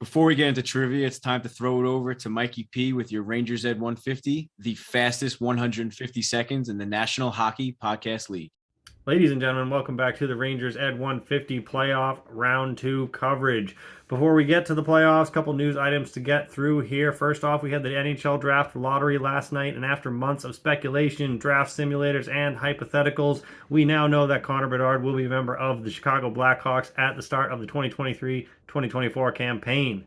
Before we get into trivia, it's time to throw it over to Mikey P with your Rangers Ed 150, the fastest 150 seconds in the National Hockey Podcast League. Ladies and gentlemen, welcome back to the Rangers Ed 150 playoff round 2 coverage. Before we get to the playoffs, a couple news items to get through here. First off, we had the NHL draft lottery last night, and after months of speculation, draft simulators, and hypotheticals, we now know that Connor Bedard will be a member of the Chicago Blackhawks at the start of the 2023-2024 campaign.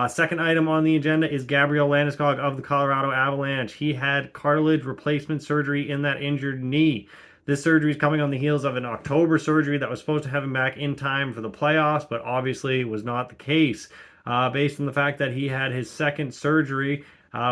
Second item on the agenda is Gabriel Landeskog of the Colorado Avalanche. He had cartilage replacement surgery in that injured knee. This surgery is coming on the heels of an October surgery that was supposed to have him back in time for the playoffs, but obviously was not the case. Based on the fact that he had his second surgery,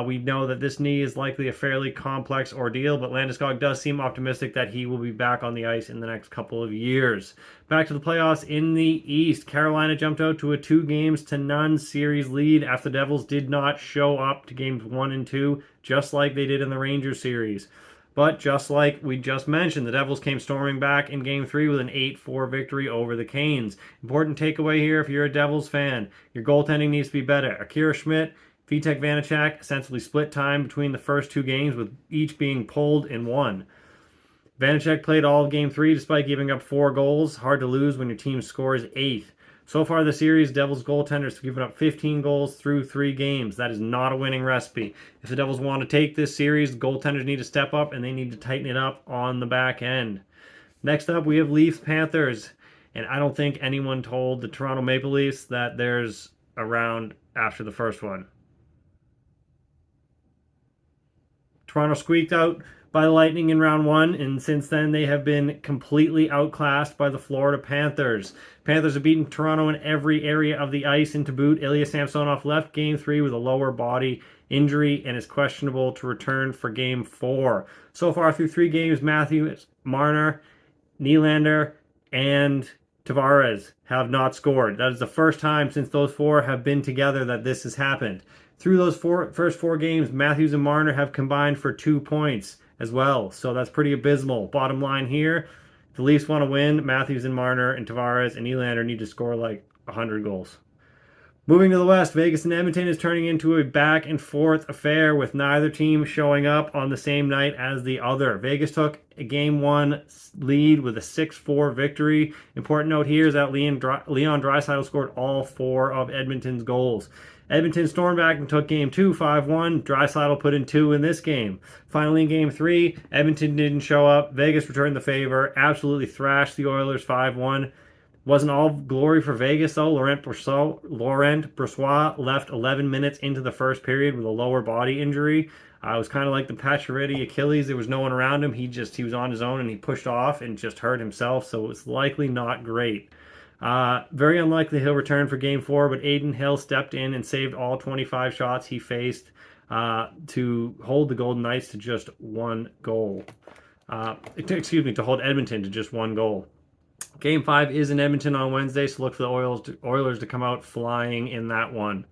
we know that this knee is likely a fairly complex ordeal, but Landeskog does seem optimistic that he will be back on the ice in the next couple of years. Back to the playoffs in the East. Carolina jumped out to a 2-0 series lead after the Devils did not show up to games 1 and 2, just like they did in the Rangers series. But just like we just mentioned, the Devils came storming back in Game 3 with an 8-4 victory over the Canes. Important takeaway here if you're a Devils fan. Your goaltending needs to be better. Akira Schmidt, Vitek Vanacek essentially split time between the first two games, with each being pulled in one. Vanacek played all of Game 3 despite giving up 4 goals. Hard to lose when your team scores 8. So far this series, Devils goaltenders have given up 15 goals through 3 games. That is not a winning recipe. If the Devils want to take this series, the goaltenders need to step up and they need to tighten it up on the back end. Next up, we have Leafs-Panthers. And I don't think anyone told the Toronto Maple Leafs that there's a round after the first one. Toronto squeaked out by the Lightning in round 1, and since then they have been completely outclassed by the Florida Panthers. Panthers have beaten Toronto in every area of the ice, and to boot, Ilya Samsonov left Game 3 with a lower body injury and is questionable to return for Game 4. So far through 3 games, Matthews, Marner, Nylander, and Tavares have not scored. That is the first time since those 4 have been together that this has happened. Through those first 4 games, Matthews and Marner have combined for 2 points as well. So that's pretty abysmal. Bottom line here, if the Leafs want to win, Matthews and Marner and Tavares and Nylander need to score like 100 goals. Moving to the West, Vegas and Edmonton is turning into a back and forth affair with neither team showing up on the same night as the other. Vegas took a Game 1 lead with a 6-4 victory. Important note here is that Leon Draisaitl scored all 4 of Edmonton's goals. Edmonton stormed back and took Game 2 5-1. Draisaitl put in 2 in this game. Finally, in Game 3, Edmonton didn't show up. Vegas returned the favor, absolutely thrashed the Oilers 5-1. Wasn't all glory for Vegas, though. Laurent Brossoit left 11 minutes into the first period with a lower body injury. It was kind of like the Pacioretty Achilles. There was no one around him. He was on his own, and he pushed off and just hurt himself, so it was likely not great. Very unlikely he'll return for Game 4, but Adin Hill stepped in and saved all 25 shots he faced to hold the Golden Knights to just 1 goal. To hold Edmonton to just 1 goal. Game 5 is in Edmonton on Wednesday, so look for the Oilers to come out flying in that one.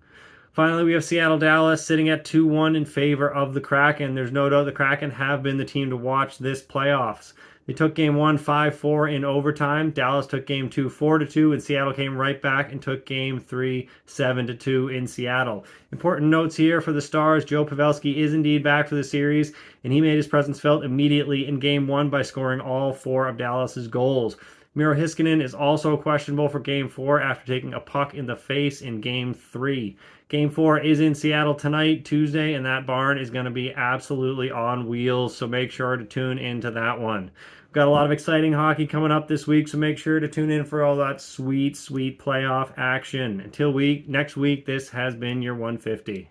Finally, we have Seattle-Dallas sitting at 2-1 in favor of the Kraken. There's no doubt the Kraken have been the team to watch this playoffs. They took Game 1 5-4 in overtime. Dallas took Game 2 4-2, and Seattle came right back and took Game 3 7-2 in Seattle. Important notes here for the Stars. Joe Pavelski is indeed back for the series, and he made his presence felt immediately in Game 1 by scoring all 4 of Dallas's goals. Miro Heiskanen is also questionable for Game 4 after taking a puck in the face in Game 3. Game 4 is in Seattle tonight, Tuesday, and that barn is going to be absolutely on wheels, so make sure to tune into that one. We've got a lot of exciting hockey coming up this week, so make sure to tune in for all that sweet, sweet playoff action. Until next week, this has been your 150.